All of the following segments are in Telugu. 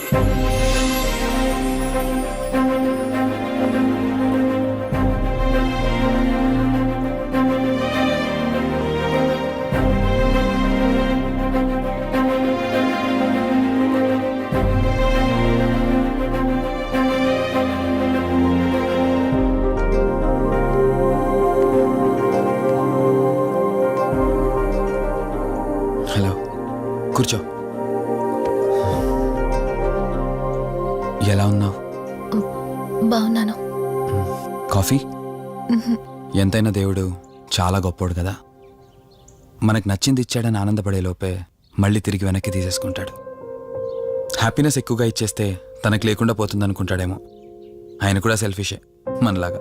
హలో, కూర్చో. ఎలా ఉన్నావు? బాగున్నాను. కాఫీ? ఎంతైనా దేవుడు చాలా గొప్పోడు కదా. మనకు నచ్చింది ఇచ్చాడని ఆనందపడే లోపే మళ్ళీ తిరిగి వెనక్కి తీసేసుకుంటాడు. హ్యాపీనెస్ ఎక్కువగా ఇచ్చేస్తే తనకు లేకుండా పోతుందనుకుంటాడేమో. ఆయన కూడా సెల్ఫిషే మనలాగా.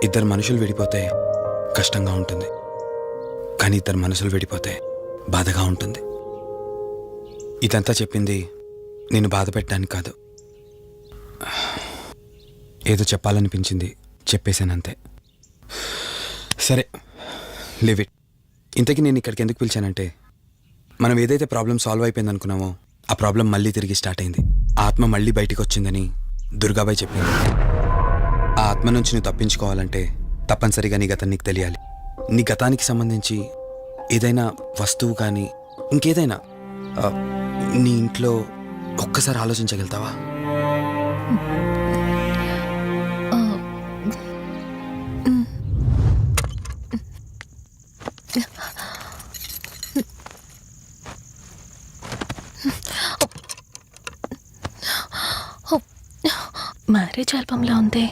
ఇద్దరు మనుషులు విడిపోతే కష్టంగా ఉంటుంది, కానీ ఇద్దరు మనసులు విడిపోతే బాధగా ఉంటుంది. ఇదంతా చెప్పింది నేను బాధ పెట్టడానికి కాదు. ఏదో చెప్పాలనిపించింది, చెప్పేశానంతే. సరే, లివ్ ఇట్. ఇంతకీ నేను ఇక్కడికి ఎందుకు పిలిచానంటే, మనం ఏదైతే ప్రాబ్లం సాల్వ్ అయిపోయింది అనుకున్నామో ఆ ప్రాబ్లం మళ్ళీ తిరిగి స్టార్ట్ అయింది. ఆత్మ మళ్ళీ బయటికి వచ్చిందని దుర్గాబాయ్ చెప్పింది. ఆ ఆత్మ నుంచి నువ్వు తప్పించుకోవాలంటే తప్పనిసరిగా నీ గతం నీకు తెలియాలి. నీ గతానికి సంబంధించి ఏదైనా వస్తువు కానీ ఇంకేదైనా నీ ఇంట్లో ఒక్కసారి ఆలోచించగలుగుతావా? మ్యారేజ్ ఆల్బంలా ఉంది.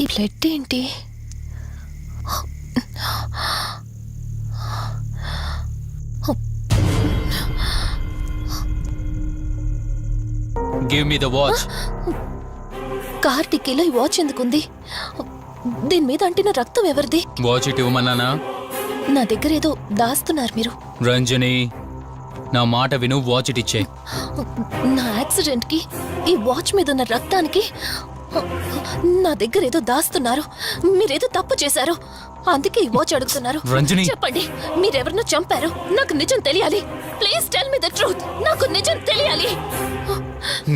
ఈ బ్లడ్ ఏంటి? Give me the watch. Car టిక్కీలో ఈ వాచ్ ఎందుకుంది? దీని మీద అంటిన రక్తం ఎవరిది? వాచ్ ఇటు ఇవ్వమన్నానా? నా దగ్గర ఏదో దాస్తున్నారు మీరు. రంజని, నా మాట విను, వాచ్ ఇటు ఇచ్చే. నా యాక్సిడెంట్ కి ఈ వాచ్ మీద ఉన్న రక్తానికి నా దగ్గర ఏదో దాస్తున్నారు. మీరేదో తప్పు చేశారు, అందుకే ఈ వాచ్ అడుగుతున్నారు. రంజని, చెప్పండి, మీరెవరినో చంపారు. నాకు నిజం తెలియాలి. Please tell me the truth. నాకు నిజం తెలియాలి.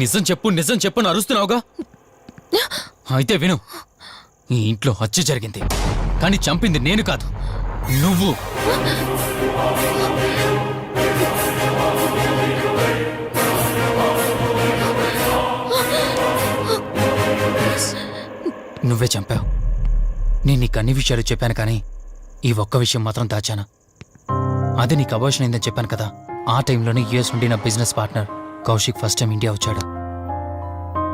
నిజం చెప్పు, నిజం చెప్పు అని అరుస్తున్నావుగా. అయితే విను, ఈ ఇంట్లో హత్య జరిగింది, కానీ చంపింది నేను కాదు, నువ్వు. నువ్వే చంపావు. నేను నీకు అన్ని విషయాలు చెప్పాను, కానీ ఈ ఒక్క విషయం మాత్రం దాచాను. అది నీకు అబార్షన్ అయిందని చెప్పాను కదా. ఆ టైంలోనే యూఎస్ నుండి నా business partner Kaushik first time India వచ్చాడు.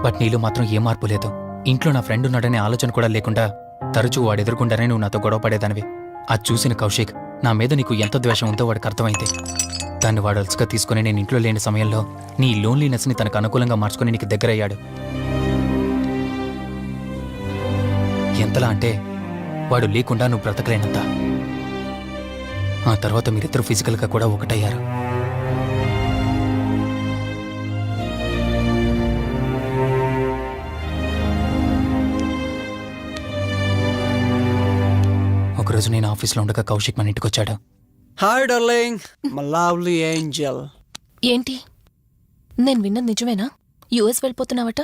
బట్ నీలో మాత్రం ఏ మార్పు లేదు. ఇంట్లో నా ఫ్రెండ్ ఉన్నాడనే ఆలోచన కూడా లేకుండా తరచూ వాడు ఎదుర్కొంటానే నువ్వు నాతో గొడవ పడేదానివి. అది చూసిన కౌశిక్ నా మీద నీకు ఎంత ద్వేషం ఉందో వాడికి అర్థమైంది. దాన్ని వాడు అలసుగా తీసుకుని నేను ఇంట్లో లేని సమయంలో నీ లోన్లీనెస్ని తనకు అనుకూలంగా మార్చుకుని నీకు దగ్గరయ్యాడు. ఎంతలా అంటే వాడు లేకుండా నువ్వు బ్రతకలేనంత. ఆ తర్వాత మీరిద్దరు ఫిజికల్గా కూడా ఒకటయ్యారు. ఒకరోజు నేను ఆఫీస్లో ఉండగా కౌశిక్ మన ఇంటికి వచ్చాడు. Hi darling, my lovely angel. ఏంటి, నేను విన్నది నిజమేనా? యుఎస్ వెళ్ళిపోతున్నావట?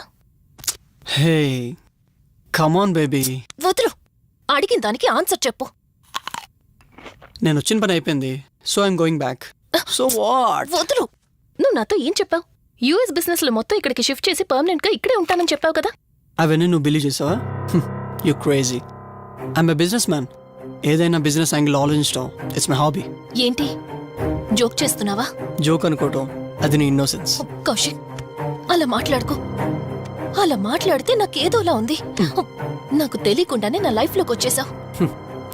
Hey come on baby. వదులు, అడిగిన దానికి ఆన్సర్ చెప్పు. నేను వచ్చిన పని అయిపోయింది, so I'm going back. So what? వదులు. నువ్వు నాతో ఏం చెప్పావు? యుఎస్ బిజినెస్ లో మొత్తం ఇక్కడికి షిఫ్ట్ చేసి పర్మనెంట్ గా ఇక్కడే ఉంటానని చెప్పావు కదా. అవన్నీ నువ్వు బిలీవ్ చేసావా? You crazy. I'm a business man. ఏదైనా బిజినెస్ యాంగిల్ ఆలోచించడం ఇట్స్ మై హాబీ. ఏంటి జోక్ చేస్తున్నావా? జోక్ అనుకోవటం అది నీ ఇన్నోసెన్స్. కౌశిక్ అలా మాట్లాడుకో. అలా మాట్లాడితే నాకేదోలా ఉంది. నాకు తెలియకుండానే నా లైఫ్ లోకి వచ్చేసావు.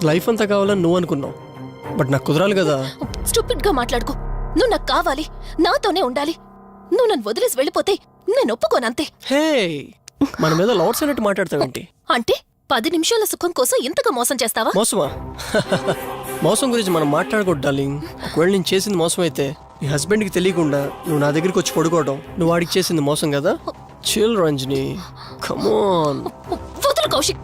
లైఫ్ అంతా కావాలని నువ్వు అనుకున్నావు, బట్ నాకు కుదరాలి కదా. స్టూపిడ్ గా మాట్లాడుకో. నువ్వు నాకు కావాలి, నాతోనే ఉండాలి. నువ్వు నన్ను వదిలేసి వెళ్ళిపోతే నేను ఒప్పుకోనంతే. హే, మన మీద లవర్స్ అన్నట్టు మాట్లాడతావేంటి? అంటే 10 నిమిషాల సుఖం కోసం ఇంతగా మోసం చేస్తావా? మోసమా? మోసం గురించి మనం మాట్లాడకూడదు డార్లింగ్. ఒకవేళ నేను చేసింది మోసం అయితే నీ హస్బెండ్కి తెలియకుండా నువ్వు నా దగ్గరికి వచ్చి పడుకోవడం నువ్వు వాడికి చేసింది మోసం కదా. Chill Ranjani, come on. వదులు కౌశిక్,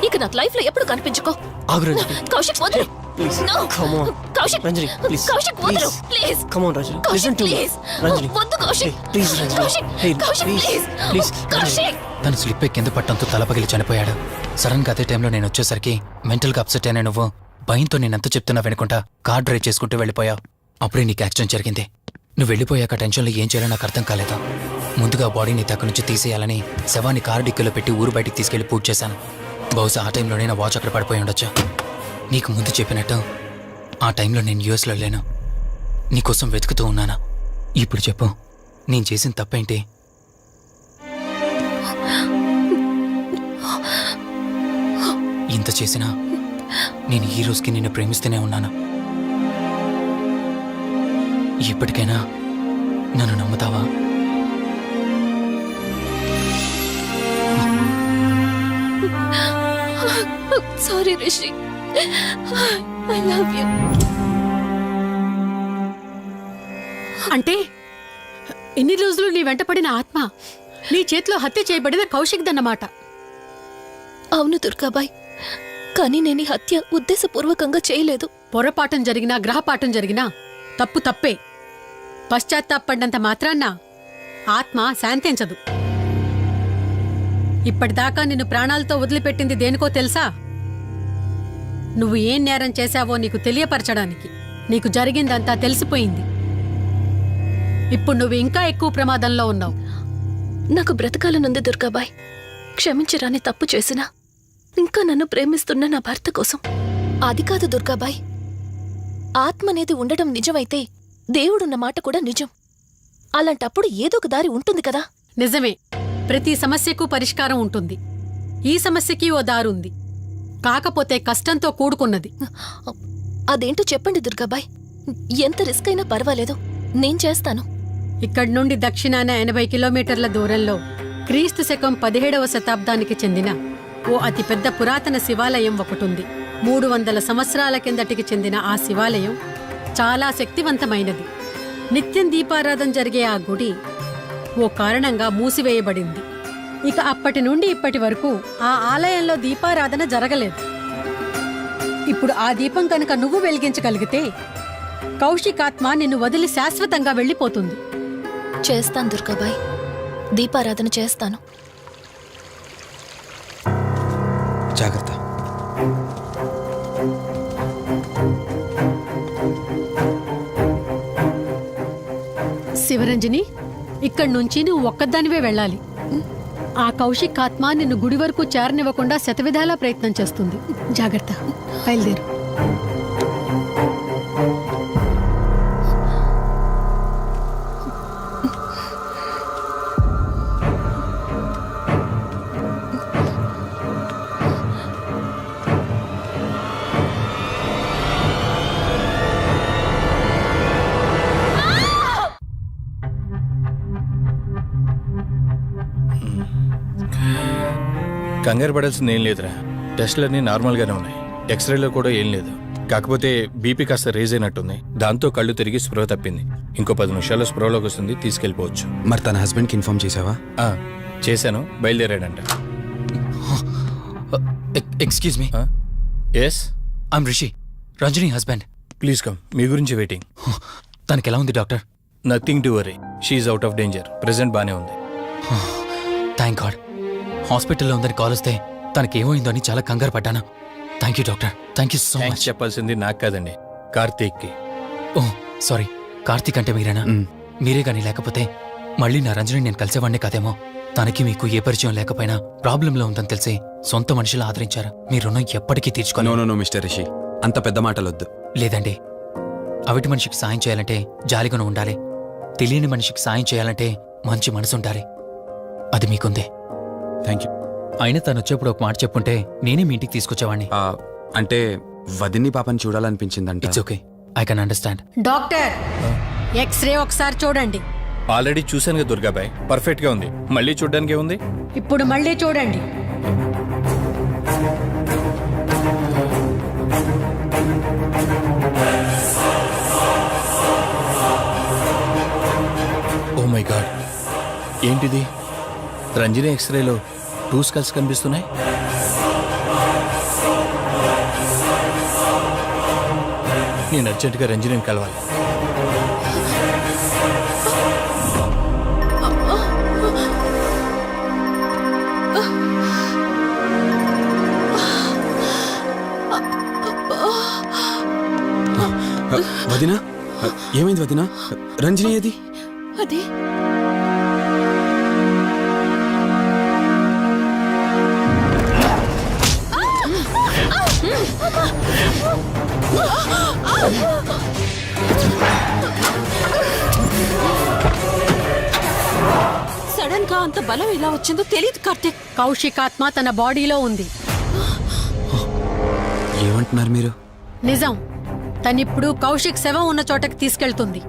ఇక నాకు లైఫ్ లో ఎప్పుడు కనిపించుకో. ఆగు రంజని, కౌశిక్ వదులు. Please. No. Come on Kaushik, Ranjani, please. Kaushik వదులు please. Come on Ranjani, Kaushik, listen to me. please. Ranjani, వద్దు Kaushik. Please Ranjani. Kaushik, hey, Kaushik, please, please. Please. Kaushik. తను స్లిప్ కింద పట్టడంతో తల పగిలి చనిపోయాడు. సడన్ గా అదే టైంలో నేను వచ్చేసరికి మెంటల్ గా అప్సెట్ అయినా నువ్వు భయంతో నేనెంత చెప్తున్నా వినుకుంటా కార్ డ్రైవ్ చేసుకుంటూ వెళ్ళిపోయావు. అప్పుడే నీకు యాక్సిడెంట్ జరిగింది. నువ్వు వెళ్ళిపోయాక టెన్షన్లో ఏం చేయాలో నాకు అర్థం కాలేదు. ముందుగా బాడీని అక్కడి నుంచి తీసేయాలని శవాన్ని కారు డిక్కీలో పెట్టి ఊరు బయటికి తీసుకెళ్లి పూజ చేశాను. బహుశా ఆ టైంలోనే నా వాచ్ అక్కడ పడిపోయి ఉండొచ్చు. నీకు ముందు చెప్పినట్టు ఆ టైంలో నేను యూఎస్లో లేను. నీకోసం వెతుకుతూ ఉన్నాను. ఇప్పుడు చెప్పు, నేను చేసిన తప్పేంటి? ఇంత చేసినా నేను ఈ రోజుకి నిన్ను ప్రేమిస్తూనే ఉన్నాను. ఇప్పటికైనా నన్ను నమ్ముతావా? Sorry Rishi, I love you. అంటే ఇన్ని రోజులు నీ వెంటపడిన ఆత్మ నీ చేతిలో హత్య చేయబడిన కౌశిక్ దన్నమాట. అవును దుర్గాబాయ్, కానీ నేను ఈ హత్య ఉద్దేశపూర్వకంగా చేయలేదు. పొరపాఠం జరిగినా గ్రహపాఠం జరిగినా తప్పు తప్పే. పశ్చాత్తాపడినంత మాత్రాన్న ఆత్మ శాంతించదు. ఇప్పటిదాకా నిన్ను ప్రాణాలతో వదిలిపెట్టింది దేనికో తెలుసా? నువ్వు ఏం నేరం చేశావో నీకు తెలియపరచడానికి. నీకు జరిగిందంతా తెలిసిపోయింది. ఇప్పుడు నువ్వు ఇంకా ఎక్కువ ప్రమాదంలో ఉన్నావు. నాకు బ్రతకాలనుంది దుర్గాబాయ్. క్షమించరాని తప్పు చేసినా ఇంకా నన్ను ప్రేమిస్తున్న నా భర్త కోసం. అది కాదు దుర్గాబాయ్, ఆత్మ అనేది ఉండడం నిజమైతే దేవుడున్న మాట కూడా నిజం. అలాంటప్పుడు ఏదో ఒక దారి ఉంటుంది కదా. నిజమే, ప్రతి సమస్యకు పరిష్కారం ఉంటుంది. ఈ సమస్యకి ఓ దారుంది, కాకపోతే కష్టంతో కూడుకున్నది. అదేంటో చెప్పండి దుర్గాబాయ్. ఎంత రిస్క్ అయినా పర్వాలేదు, నేను చేస్తాను. ఇక్కడి నుండి దక్షిణాన 80 కిలోమీటర్ల దూరంలో క్రీస్తు శకం 17వ శతాబ్దానికి చెందిన ఓ అతిపెద్ద పురాతన శివాలయం ఒకటుంది. 300 సంవత్సరాల కిందటికి చెందిన ఆ శివాలయం చాలా శక్తివంతమైనది. నిత్యం దీపారాధన జరిగే ఆ గుడి ఓ కారణంగా మూసివేయబడింది. ఇక అప్పటి నుండి ఇప్పటి వరకు ఆ ఆలయంలో దీపారాధన జరగలేదు. ఇప్పుడు ఆ దీపం కనుక నువ్వు వెలిగించగలిగితే కౌశికాత్మ నిన్ను వదిలి శాశ్వతంగా వెళ్ళిపోతుంది. చేస్తాను దుర్గాబాయ్, దీపారాధన చేస్తాను. జాగ్రత్త. శివరంజని, ఇక్కడి నుంచి నువ్వు ఒక్కదానివే వెళ్ళాలి. ఆ కౌశిక్ ఆత్మ నిన్ను గుడి వరకు చేరనివ్వకుండా శతవిధాలా ప్రయత్నం చేస్తుంది. జాగ్రత్త, బయలుదేరు. కంగారు పడాల్సింది ఏం లేదురా. టెస్టులన్నీ నార్మల్గానే ఉన్నాయి. ఎక్స్రేలో కూడా ఏం లేదు. కాకపోతే బీపీ కాస్త రేజ్ అయినట్టుంది. దాంతో కళ్ళు తిరిగి స్పృహ తప్పింది. ఇంకో 10 నిమిషాల్లో స్పృహలోకి వస్తుంది, తీసుకెళ్ళిపోవచ్చు. మరి తన హస్బెండ్కి ఇన్ఫార్మ్ చేసావా? చేశాను, బయలుదేరాడంట. Excuse me. Yes, I'm Rishi, Ranjani husband. Please come. మీ గురించి వెయిటింగ్. తనకి ఎలా ఉంది doctor? Nothing to worry, she's out of danger. Present బానే ఉంది. Thank god. హాస్పిటల్లో ఉందని కాల్ వస్తే తనకేమైందో అని చాలా కంగారు పడ్డాను. Thank you doctor, thank you so thanks much. చెప్పాల్సింది నాకు కాదండి, కార్తీక్కి. ఓ సారీ, కార్తీక్ అంటే మీరేనా? మీరే కానీ లేకపోతే మళ్ళీ నా రంజని నేను కలిసేవాడినే కాదేమో. తనకి మీకు ఏ పరిచయం లేకపోయినా ప్రాబ్లంలో ఉందని తెలిసి సొంత మనుషులు ఆదరించారు. మీ రుణం ఎప్పటికీ నో తీర్చుకోను. నో నో మిస్టర్ రిషి, అంత పెద్ద మాటలొద్దు. లేదండి, అవిటి మనిషికి సాయం చేయాలంటే జాలిగుణం ఉండాలి. తెలియని మనిషికి సాయం చేయాలంటే మంచి మనసు ఉండాలి. అది మీకుంది. Thank you. అయినా తను వచ్చేప్పుడు ఒక మాట చెప్పుంటే నేనే మీ ఇంటికి తీసుకొచ్చేవాడిని. అంటే వదిన్ని పాపని చూడాలనిపించిందంట. It's okay, I can understand. Doctor x-ray ఒకసారి చూడండి. ఆల్రెడీ చూశాను కదా దుర్గాబాయ్, పర్ఫెక్ట్గా ఉంది. మళ్ళీ చూడ్డానికి ఏముంది? ఇప్పుడు మళ్ళీ చూడండి. ఓ మై గాడ్, ఏంటిది? రంజని ఎక్స్రేలో 2 స్కల్స్ కనిపిస్తున్నాయి. నేను అర్జెంటుగా రంజనిని కలవాలి. వదినా, ఏమైంది వదినా? రంజని ఏది? అది సడన్ గా అంత బలం ఎలా వచ్చిందో తెలియదు కార్తీక్. కౌశికాత్మ తన బాడీలో ఉంది. ఏమంటున్నారు మీరు? నిజం. తనిప్పుడు కౌశిక్ శవం ఉన్న చోటకి తీసుకెళ్తుంది.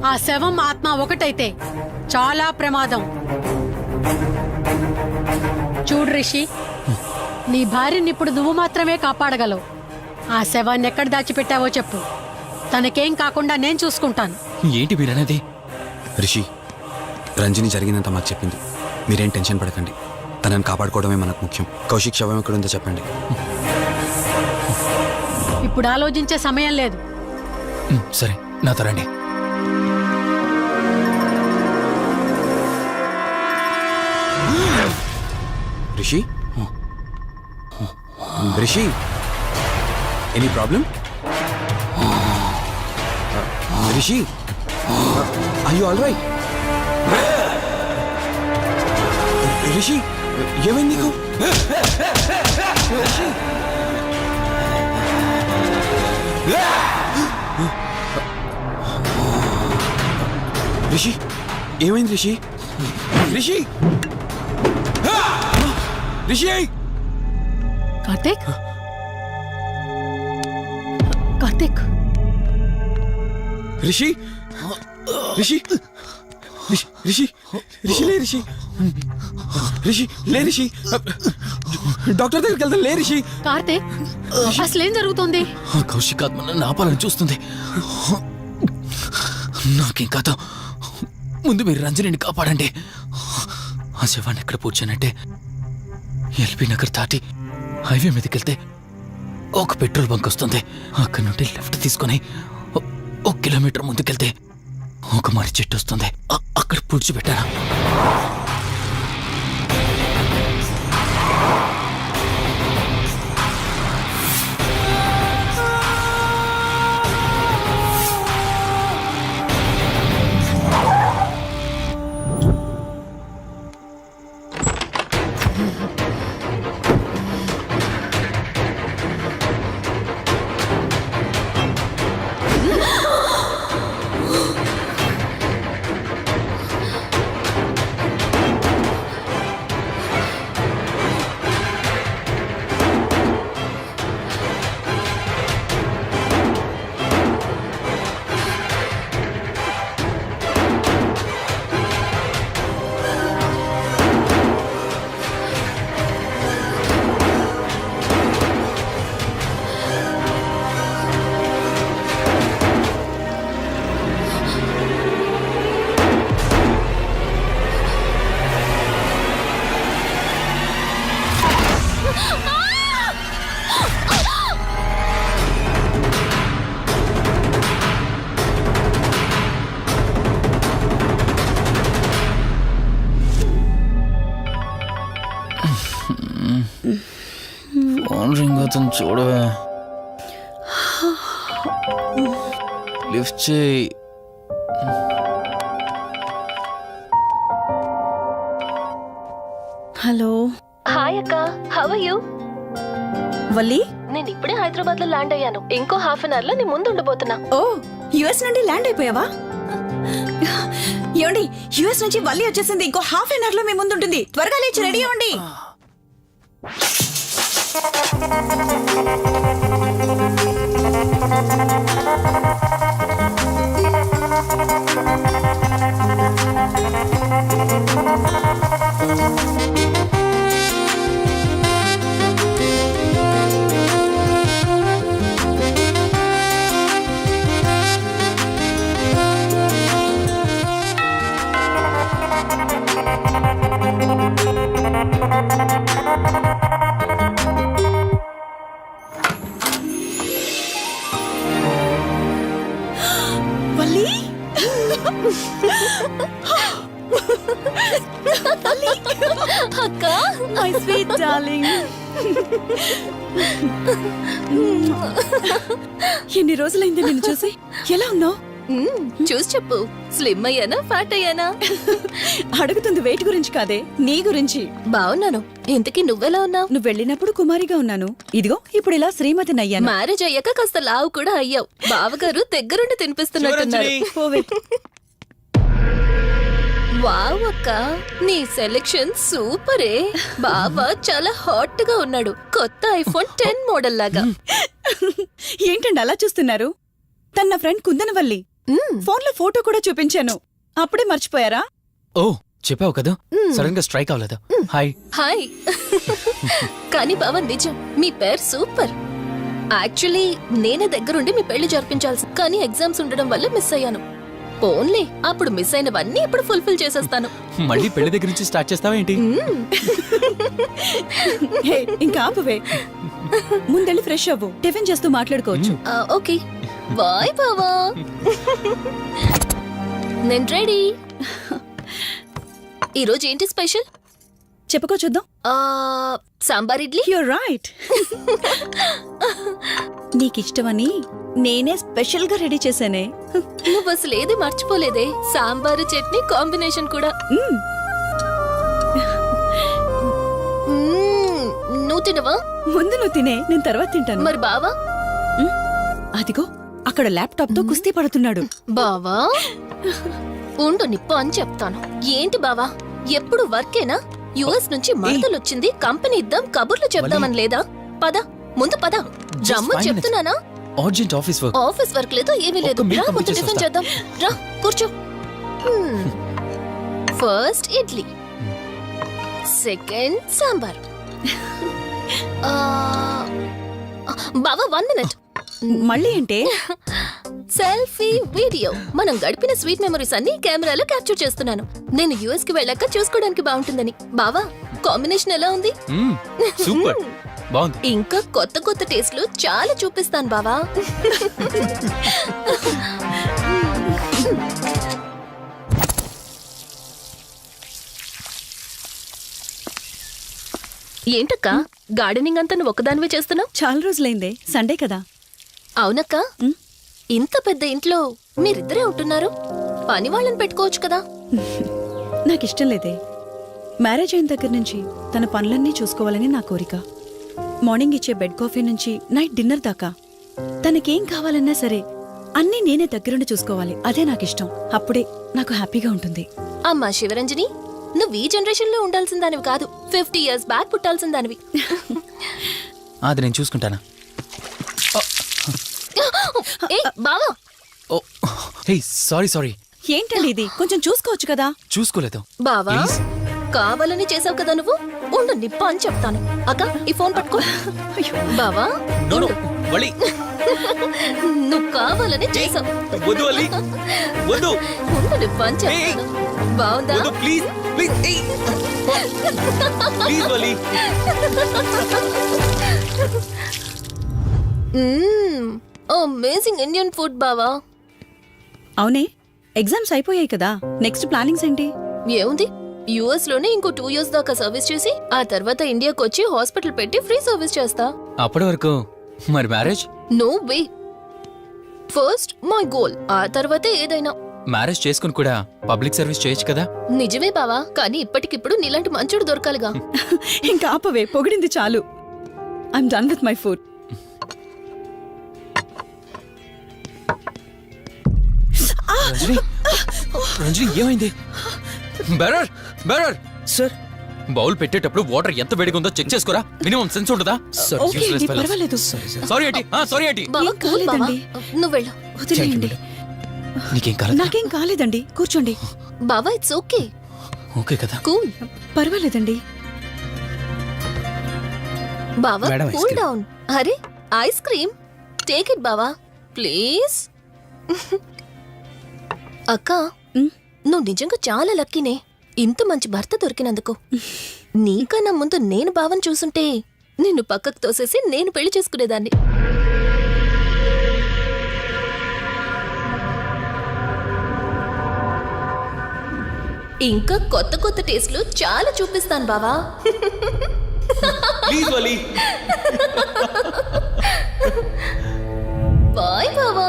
ఆ శవం ఆత్మ ఒకటైతే చాలా ప్రమాదం. చూడు రిషి, నీ భార్యని ఇప్పుడు నువ్వు మాత్రమే కాపాడగలవు. ఆ శవాన్ని ఎక్కడ దాచిపెట్టావో చెప్పు. తనకేం కాకుండా నేను చూసుకుంటాను. ఏంటి మీరనేది? రిషి, రంజని జరిగినంత మాకు చెప్పింది. మీరేం టెన్షన్ పడకండి. తనని కాపాడుకోవడమే మనకు ముఖ్యం. కౌశిక్ శవం ఎక్కడుందో చెప్పండి. ఇప్పుడు ఆలోచించే సమయం లేదు. సరే, నాతో రండి. Rishi, Rishi, any problem? Rishi, are you all right? Rishi, ఏమైంది నీకు? రిషి, రిషి, ఏమైంది రిషి? రిషి, రిషి, కార్తీక్, కార్తీక్, రిషి, రిషి, రిషి, రిషి, లే రిషి, రిషి, లే రిషి, డాక్టర్ దగ్గరికి వెళ్తాను. లే రిషి. కార్తీక్, అసలేం జరుగుతుంది? కౌశికాత్మ నన్ను ఆపాలని చూస్తుంది. నాకేం కాదు, ముందు మీరు రంజనిని కాపాడండి. ఆ శవాన్ని ఎక్కడ పూడ్చానంటే ఎల్బీ నగర్ దాటి హైవే మీదకి వెళ్తే ఒక పెట్రోల్ బంక్ వస్తుంది. అక్కడ నుండి లెఫ్ట్ తీసుకొని 1 కిలోమీటర్ ముందుకెళ్తే ఒక మర్రి చెట్టు వస్తుంది. అక్కడ పూడ్చిపెట్టాను. ఫోన్ రింగ్ అవుతుంది, చూడవే. లిఫ్ట్ చేయి. హలో హాయ్ అక్క, హౌ ఆర్ యు? వల్లి. నేను ఇప్పుడే హైదరాబాద్ లో ల్యాండ్ అయ్యాను. ఇంకో హాఫ్ అన్ అవర్ లో నీ ముందు ఉండబోతున్నా. ఓ, యుఎస్ నుండి ల్యాండ్ అయిపోయావా? ఏమండి, యుఎస్ నుంచి వల్లి వచ్చేసింది. ఇంకో హాఫ్ అన్ అవర్ లో మీ ముందు ఉంటుంది. త్వరగా లేచి రెడీ అవ్వండి. వల్లి, అక్క, మై స్వీట్ డార్లింగ్. ఎన్ని రోజులైంది నిన్ను చూసి. ఎలా ఉన్నావు? చూసి చెప్పు. స్లిమ్ అయ్యానా, ఫ్యాట్ అయ్యానా? అడుగుతుంది వెయిట్ గురించి కాదే, నీ గురించి. బాగున్నాను. ఇంతకీ నువ్వెలా ఉన్నావు? నువ్వు వెళ్ళినప్పుడు కుమారిగా ఉన్నాను. ఇదిగో ఇప్పుడు ఇలా శ్రీమతిని అయ్యాను. మ్యారేజ్ అయ్యాక కాస్త లావు కూడా అయ్యావు. బావగారు దగ్గరుండి తినిపిస్తున్నట్టున్నారు. పోవే. వావ్ అక్క, నీ సెలెక్షన్ సూపరే. బావ చాలా హాట్ గా ఉన్నాడు. కొత్త ఐఫోన్ 10 మోడల్ లాగా. ఏంటండి అలా చూస్తున్నారు? తన నా ఫ్రెండ్ కుందనవల్లి. ఫోన్ లో ఫోటో కూడా చూపించాను. అప్పుడే మర్చిపోయారా? ఓ, చెప్పావు కదా, సడన్ గా స్ట్రైక్ అవ్వలేదు. హాయ్. హాయ్. కానీ బావ నిజం, మీ పేరు సూపర్. యాక్చువల్లీ నేనే దగ్గరుండి మీ పెళ్లి జరిపించాల్సి, కానీ ఎగ్జామ్స్ ఉండడం వల్ల మిస్ అయ్యాను. పోన్లే, అప్పుడు మిస్ అయినవన్నీ ఇప్పుడు ఫుల్ఫిల్ చేసేస్తాను. మళ్ళీ పెళ్లి దగ్గర నుంచి స్టార్ట్ చేస్తావా ఏంటి? హే, ఇంకా ఆపువే. ముందెళ్ళి ఫ్రెష్ అవ్వు. టిఫిన్ చేస్తూ మాట్లాడుకోవచ్చు. ఓకే బాయ్ బావా. నేను రెడీ. ఈరోజు ఏంటి స్పెషల్? చెప్పుకో చూద్దాం. సాంబార్ ఇడ్లీ. You're right. నీకిష్టమని నేనే స్పెషల్ గా రెడీ చేశానే. నువ్వు అసలు ఏది మర్చిపోలేదే. సాంబారు చట్నీ కాంబినేషన్ కూడా. నువ్వు తినవా? ముందు నువ్వు తినే, నేను తర్వాత తింటాను. మరి బావా? అదిగో అక్కడ ల్యాప్టాప్ తో కుస్తీ పడుతున్నాడు. బావా ఉండు, నిప్పు అని చెప్తాను. ఏంటి బావా, ఎప్పుడు వర్కేనా? యుఎస్ నుంచి మరదలు వచ్చింది, కంపెనీ ఇద్దాం, కబుర్లు చెప్దామని లేదా? పద ముందు పద. జమ్ము చెప్తున్నానా? Urgent office work. Office work లేదు, ఏమీ లేదు. రా ముందు టిఫిన్ చేద్దాం. రా కూర్చో. First idli, second sambar. బావా 1 మినిట్. మళ్ళీ అంటే? Selfie video. మనం గడిపిన స్వీట్ మెమరీస్ అన్ని కెమెరాలో క్యాప్చర్ చేస్తున్నాను. నేను యుఎస్ కి వెళ్ళాక చూసుకోవడానికి బాగుంటుందని. బావా కాంబినేషన్ ఎలా ఉంది? సూపర్, బాగుంది. ఇంకా కొత్త కొత్త టేస్ట్లు చాలా చూపిస్తాను బావా. ఏంటక్క, గార్డెనింగ్ అంతా నువ్వు ఒక్కదానివే చేస్తున్నావు? చాలా రోజులైందే, సండే కదా. అవునక్క, ఇంత పెద్ద ఇంట్లో మీరిద్దరే ఉంటున్నారు. పని వాళ్ళని పెట్టుకోవచ్చు కదా. నాకిష్టం లేదే. మ్యారేజ్ అయిన దగ్గర నుంచి తన పనులన్నీ చూసుకోవాలని నా కోరిక. మార్నింగ్ ఇచ్చే బెడ్ కాఫీ నుంచి నైట్ డిన్నర్ దాకా తనకేం కావాలన్నా సరే అన్నీ నేనే దగ్గరుండి చూసుకోవాలి. అదే నాకిష్టం. అప్పుడే నాకు హ్యాపీగా ఉంటుంది. అమ్మా శివరంజని, నువ్వు ఈ జనరేషన్ లో ఉండాల్సిన దానివి కాదు. 50 years బ్యాక్ పుట్టాల్సిన దానివి. అది నేను చూసుకుంటానా? బావా. ఓ, హే, సారీ. ఏంటండి ఇది? కొంచెం చూసుకోవచ్చు కదా. చూసుకోలేదు. బావా, Please. కావాలని చేసావు కదా నువ్వు. ఉండు నిప్ప అని చెప్తాను. అక్క ఈ ఫోన్ పట్టుకో. బావా నో వలి, నువ్వు కావాలని చేసావు. వద్దు వలి, వద్దు. ఉండు నిప్ప అని చెప్తాను. బావుందా? ప్లీజ్ ప్లీజ్ ప్లీజ్ వలి. అమేజింగ్ ఇండియన్ ఫుడ్ బావా. అవునే, ఎగ్జామ్స్ అయిపోయాయి కదా. నెక్స్ట్ ప్లానింగ్స్ ఏంటి? ఏముంది, యుఎస్ లోనే ఇంకో 2 years దాకా సర్వీస్ చేసి ఆ తర్వాత ఇండియాకి వచ్చి హాస్పిటల్ పెట్టి ఫ్రీ సర్వీస్ చేస్తా. అప్పటి వరకు మరి marriage? No way. First my goal, ఆ తర్వాతే ఏదైనా. మ్యారేజ్ చేసుకుని కూడా పబ్లిక్ సర్వీస్ చేయొచ్చు కదా. నిజమే బావా, కానీ ఇప్పటికిప్పుడు నీలాంటి మంచోడు దొరకాలిగా. ఇంకా ఆపవే, పొగిడింది చాలు. I'm done with my food. Ranjani ఏమైంది? బెరర్ బెరర్ సార్ బౌల్ పెట్టేటప్పుడు వాటర్ ఎంత వేడిగా ఉందో చెక్ చేసుకోరా. మినిమం సెన్స్ ఉంటుందా? ఓకే అండి, పర్వాలేదు. సారీ ఏంటి సారీ ఏంటి. బావా ఏం కూల్ బావా, కాలేదండి. నువ్వు వెళ్ళు. వదిలేయండి. నీకేం కాలేదు? నాకేం కాలేదండి, కూర్చోండి. బావా ఇట్స్ ఓకే, ఓకే కదా. కూల్. పర్వాలేదండి. బావా madam, ice cool cream. Down. అరే ఐస్ క్రీమ్, టేక్ ఇట్ బావా ప్లీజ్. అక్క, ఉమ్, నువ్వు నిజంగా చాలా లక్కీనే, ఇంత మంచి భర్త దొరికినందుకు. నీకన్నా ముందు నేను బావని చూసుంటే నిన్ను పక్కకు తోసేసి నేను పెళ్లి చేసుకునేదాన్ని. ఇంకా కొత్త కొత్త టేస్ట్లు చాలా చూపిస్తాను బావా. Please Vali. బాయ్ బావా.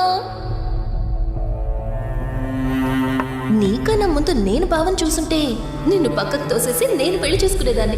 నీకన్నా ముందు నేను బావని చూసుంటే నిన్ను పక్కకు తోసేసి నేను పెళ్లి చేసుకునేదాన్ని.